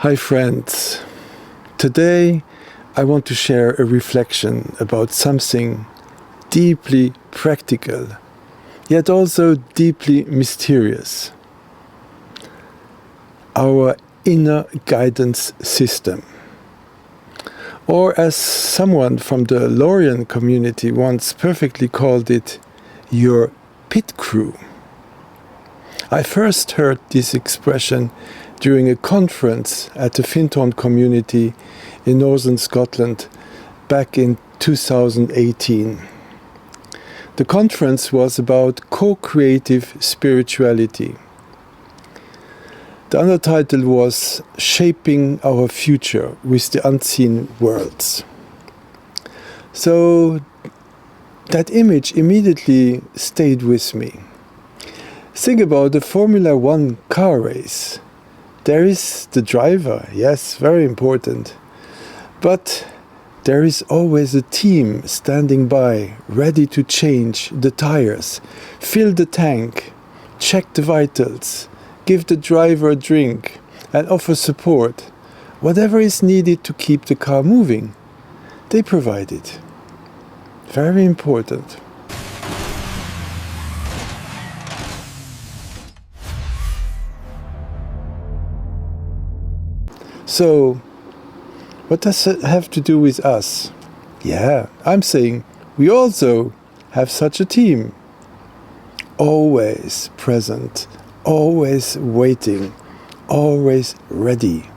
Hi friends, today I want to share a reflection about something deeply practical, yet also deeply mysterious. Our inner guidance system. Or as someone from the Lorien community once perfectly called it, your pit crew. I first heard this expression during a conference at the Findhorn community in northern Scotland back in 2018. The conference was about co-creative spirituality. The undertitle was Shaping Our Future with the Unseen Worlds. So that image immediately stayed with me. Think about the Formula One car race. There is the driver, yes, very important. But there is always a team standing by, ready to change the tires, fill the tank, check the vitals, give the driver a drink, and offer support. Whatever is needed to keep the car moving, they provide it. Very important. So, what does it have to do with us? Yeah, I'm saying we also have such a team. Always present, always waiting, always ready.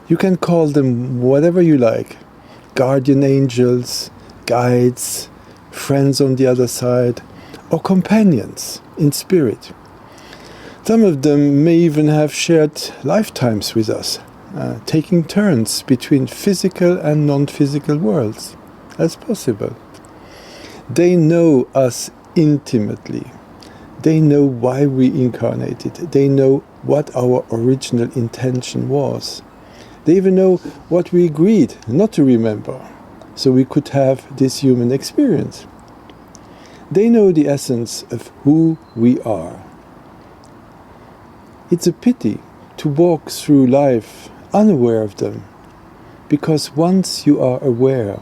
You can call them whatever you like. Guardian angels, guides, friends on the other side, or companions in spirit. Some of them may even have shared lifetimes with us. Taking turns between physical and non-physical worlds. That's possible. They know us intimately. They know why we incarnated. They know what our original intention was. They even know what we agreed not to remember, so we could have this human experience. They know the essence of who we are. It's a pity to walk through life unaware of them, because once you are aware,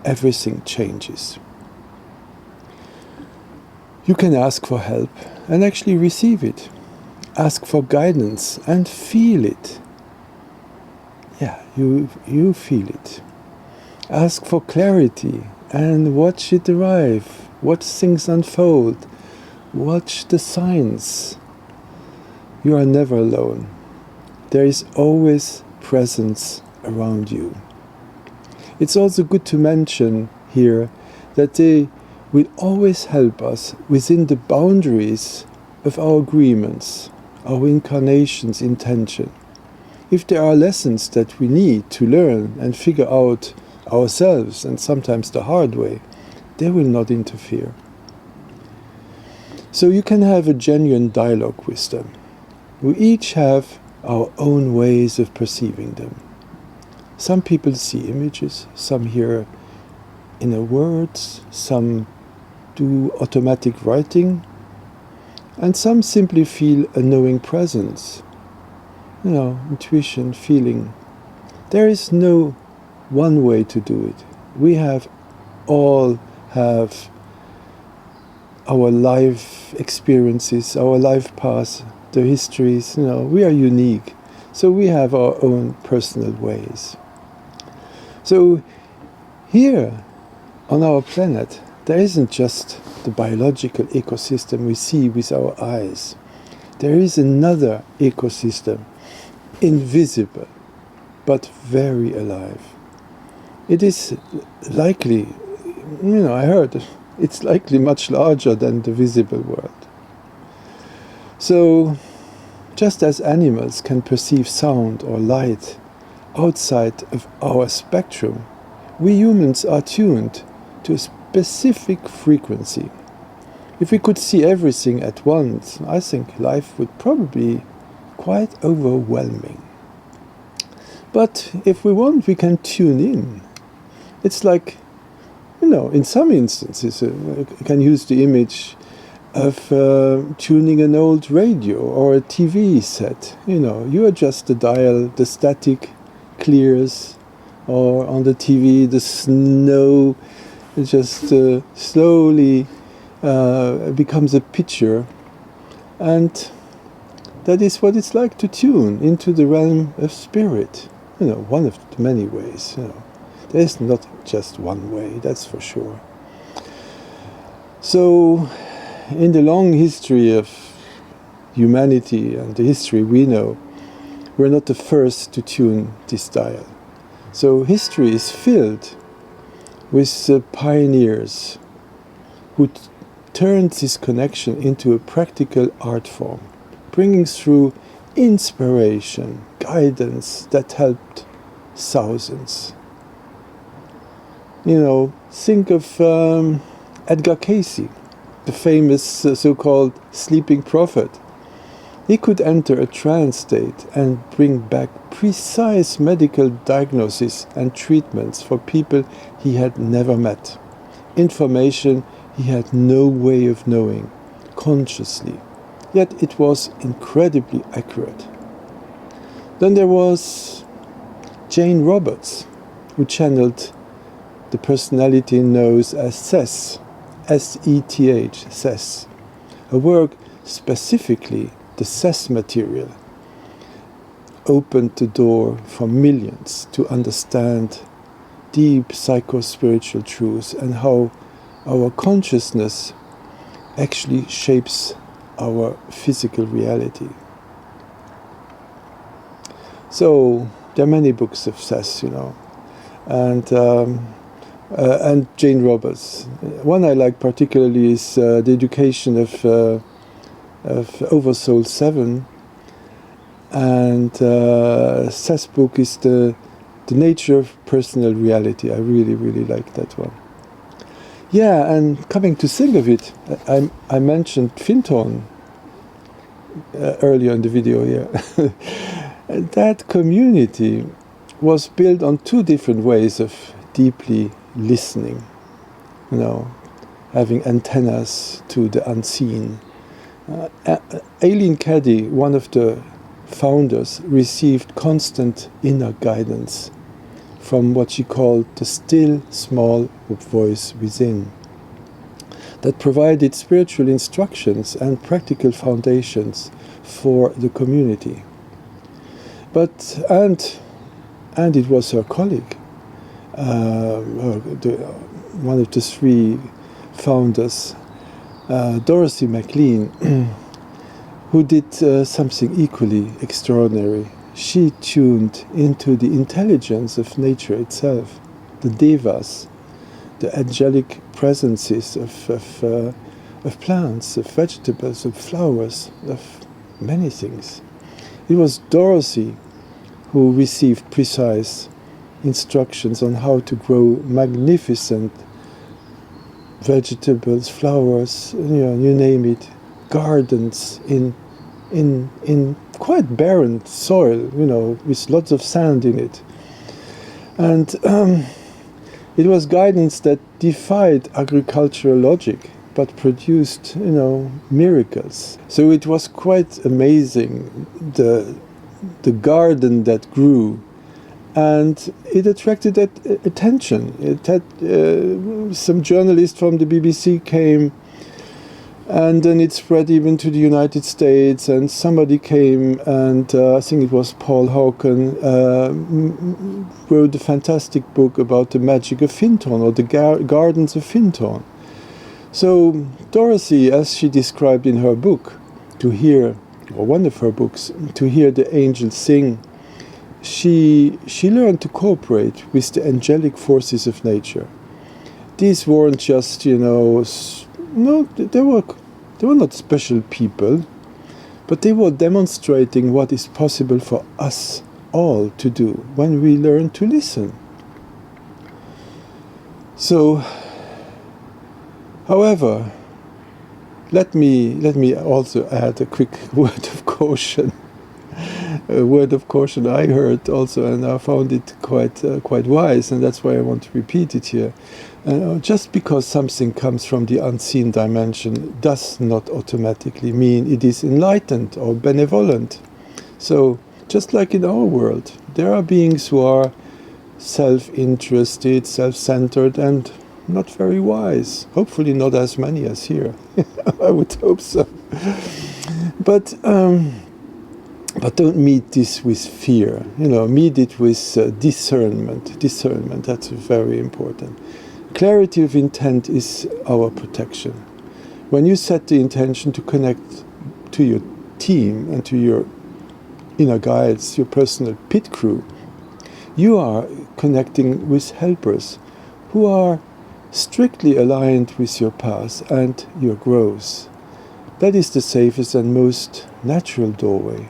everything changes. You can ask for help and actually receive it. Ask for guidance and feel it. Yeah, you feel it. Ask for clarity and watch it arrive. Watch things unfold. Watch the signs. You are never alone. There is always presence around you. It's also good to mention here that they will always help us within the boundaries of our agreements, our incarnation's intention. If there are lessons that we need to learn and figure out ourselves, and sometimes the hard way, they will not interfere. So you can have a genuine dialogue with them. We each have our own ways of perceiving them. Some people see images, some hear inner words, some do automatic writing, and some simply feel a knowing presence. Intuition, feeling. There is no one way to do it. We all have our life experiences, our life paths, the histories. We are unique, so we have our own personal ways. So here on our planet, there isn't just the biological ecosystem we see with our eyes. There is another ecosystem, invisible, but very alive. It is likely, I heard, it's likely much larger than the visible world. So, just as animals can perceive sound or light outside of our spectrum, we humans are tuned to a specific frequency. If we could see everything at once, I think life would probably be quite overwhelming. But if we want, we can tune in. It's like, in some instances, I can use the image of tuning an old radio or a TV set. You know, you adjust the dial, the static clears, or on the TV the snow just slowly becomes a picture, and that is what it's like to tune into the realm of spirit. You know, one of the many ways. You know, there is not just one way, that's for sure. So, in the long history of humanity and the history we know, we're not the first to tune this dial. So history is filled with pioneers who turned this connection into a practical art form, bringing through inspiration, guidance that helped thousands. You know, think of Edgar Cayce, the famous so-called sleeping prophet. He could enter a trance state and bring back precise medical diagnosis and treatments for people he had never met. Information he had no way of knowing consciously, yet it was incredibly accurate. Then there was Jane Roberts, who channeled the personality known as Seth, S-E-T-H, Seth. Her work, specifically the Seth material, opened the door for millions to understand deep psycho-spiritual truths and how our consciousness actually shapes our physical reality. So there are many books of Seth, you know, and Jane Roberts. One I like particularly is The Education of Oversoul 7, and Seth's book is the Nature of Personal Reality. I really, really like that one. Yeah, and coming to think of it, I mentioned Findhorn earlier in the video here. That community was built on two different ways of deeply listening, you know, having antennas to the unseen. Eileen, Caddy, one of the founders, received constant inner guidance from what she called the still small voice within, that provided spiritual instructions and practical foundations for the community. But and it was her colleague, one of the three founders, Dorothy Maclean, who did something equally extraordinary. She tuned into the intelligence of nature itself, the devas, the angelic presences of plants, of vegetables, of flowers, of many things. It was Dorothy who received precise instructions on how to grow magnificent vegetables, flowers, you know, you name it, gardens in quite barren soil, you know, with lots of sand in it. And it was guidance that defied agricultural logic, but produced, you know, miracles. So it was quite amazing, the garden that grew, and it attracted attention. It had some journalists from the BBC came, and then it spread even to the United States, and somebody came, and I think it was Paul Hawken, wrote a fantastic book about the magic of Findhorn, or the gardens of Findhorn. So Dorothy, as she described in her book, to hear, or one of her books, to hear the angels sing, she learned to cooperate with the angelic forces of nature. These weren't just, you know, no, they were not special people, but they were demonstrating what is possible for us all to do when we learn to listen. So, however, let me also add a quick word of caution. word of caution I heard also, and I found it quite wise, and that's why I want to repeat it here. Just because something comes from the unseen dimension does not automatically mean it is enlightened or benevolent. So, just like in our world, there are beings who are self-interested, self-centered, and not very wise. Hopefully not as many as here. I would hope so. But don't meet this with fear. Meet it with discernment. Discernment, that's very important. Clarity of intent is our protection. When you set the intention to connect to your team and to your inner guides, your personal pit crew, you are connecting with helpers who are strictly aligned with your path and your growth. That is the safest and most natural doorway.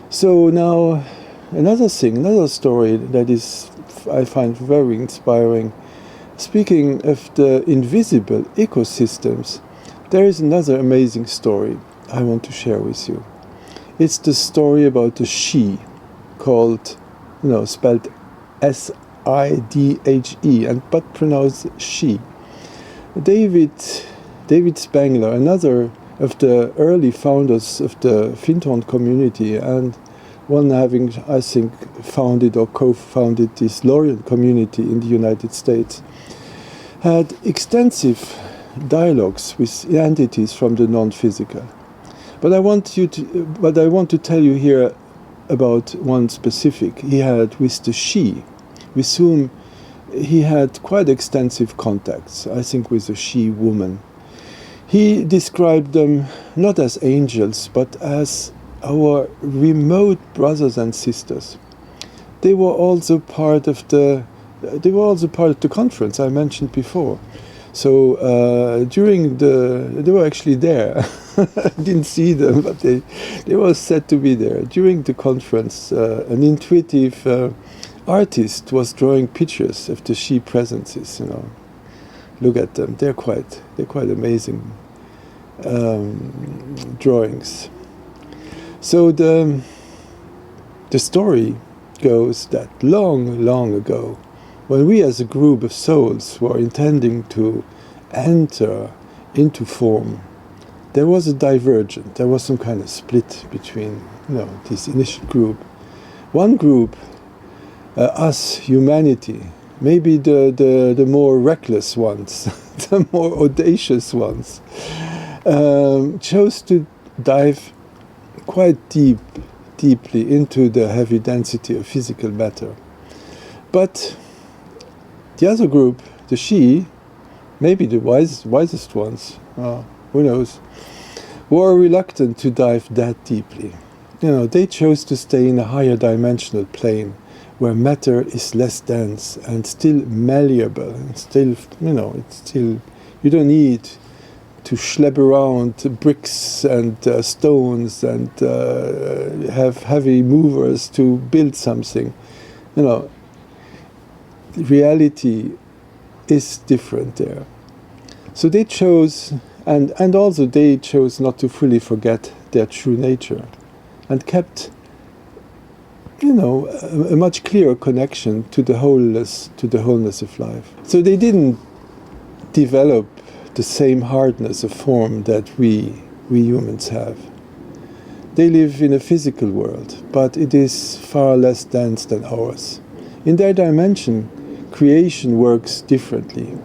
So now, another story that is, I find very inspiring. Speaking of the invisible ecosystems, there is another amazing story I want to share with you. It's the story about the Shee, called, spelled Sidhe, but pronounced Shee. David Spangler, another of the early founders of the Findhorn community, and one having, I think, founded or co-founded this Lorient community in the United States, had extensive dialogues with entities from the non-physical. But I want to tell you here about one specific he had with the Shee, with whom he had quite extensive contacts, I think with a Shee woman. He described them not as angels, but as our remote brothers and sisters. They were also part of the conference I mentioned before. So they were actually there. I didn't see them, but they were said to be there. During the conference, an intuitive artist was drawing pictures of the Shee presences. Look at them; they're quite amazing drawings. So the story goes that long ago, when we as a group of souls were intending to enter into form, there was a divergence. There was some kind of split between, this initial group. One group, us, humanity, maybe the more reckless ones, the more audacious ones, chose to dive quite deeply into the heavy density of physical matter. But the other group, the Shee, maybe the wisest ones, who knows, were reluctant to dive that deeply. They chose to stay in a higher dimensional plane where matter is less dense and still malleable, and still, you don't need to schlep around bricks and stones and have heavy movers to build something. Reality is different there. So they chose, and also they chose not to fully forget their true nature, and kept, a much clearer connection to the wholeness of life. So they didn't develop the same hardness of form that we humans have. They live in a physical world, but it is far less dense than ours. In their dimension, creation works differently.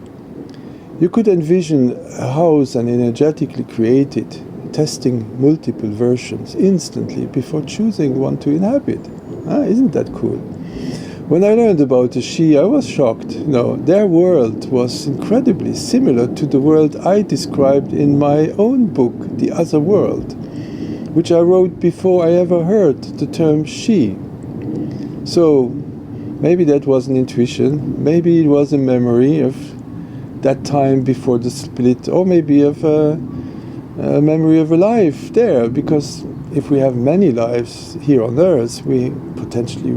You could envision a house and energetically create it, testing multiple versions instantly before choosing one to inhabit. Isn't that cool? When I learned about the Shee, I was shocked. Their world was incredibly similar to the world I described in my own book, The Other World, which I wrote before I ever heard the term Shee. So, maybe that was an intuition, maybe it was a memory of that time before the split, or maybe of a memory of a life there, because if we have many lives here on Earth, we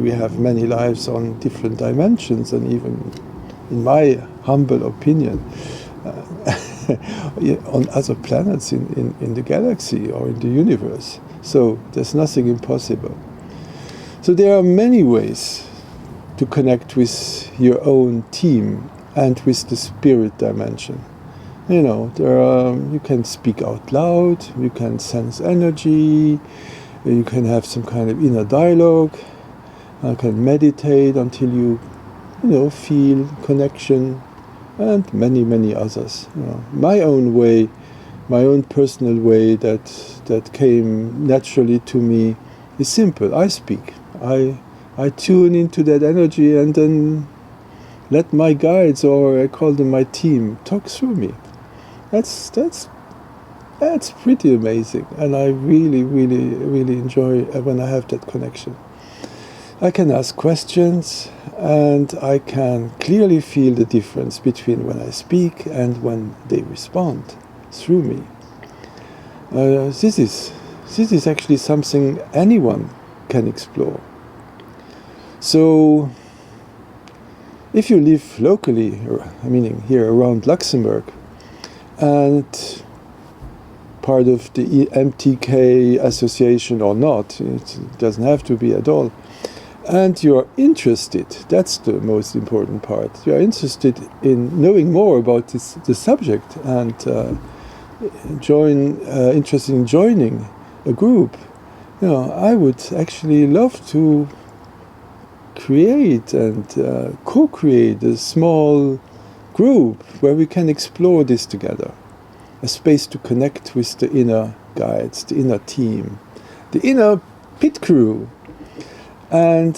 have many lives on different dimensions, and even, in my humble opinion, on other planets in the galaxy or in the universe. So there's nothing impossible. So there are many ways to connect with your own team and with the spirit dimension. You know, you can speak out loud, you can sense energy, you can have some kind of inner dialogue, you can meditate until you feel connection, and many, many others. My own way, my own personal way that came naturally to me is simple. I speak. I tune into that energy and then let my guides, or I call them my team, talk through me. That's pretty amazing, and I really, really, really enjoy when I have that connection. I can ask questions, and I can clearly feel the difference between when I speak and when they respond through me. This is actually something anyone can explore. So, if you live locally, meaning here around Luxembourg, and part of the MTK association or not, it doesn't have to be at all, and you're interested, that's the most important part, you're interested in knowing more about the subject and interested in joining a group, I would actually love to create and co-create a small group where we can explore this together. A space to connect with the inner guides, the inner team, the inner pit crew. And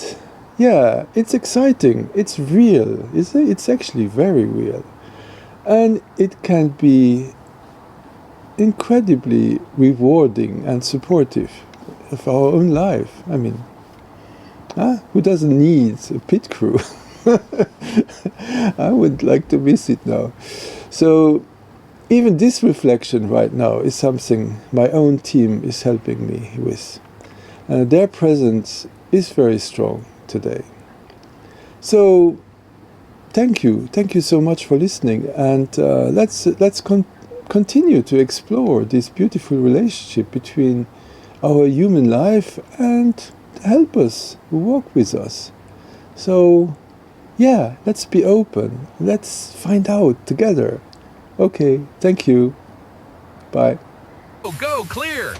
yeah, it's exciting, it's real, it's actually very real. And it can be incredibly rewarding and supportive of our own life. I mean, who doesn't need a pit crew? I would like to miss it now. So even this reflection right now is something my own team is helping me with. Their presence is very strong today. So thank you so much for listening, and let's continue to explore this beautiful relationship between our human life and help us, walk with us. So yeah, let's be open, let's find out together. Okay, thank you, bye. Go clear!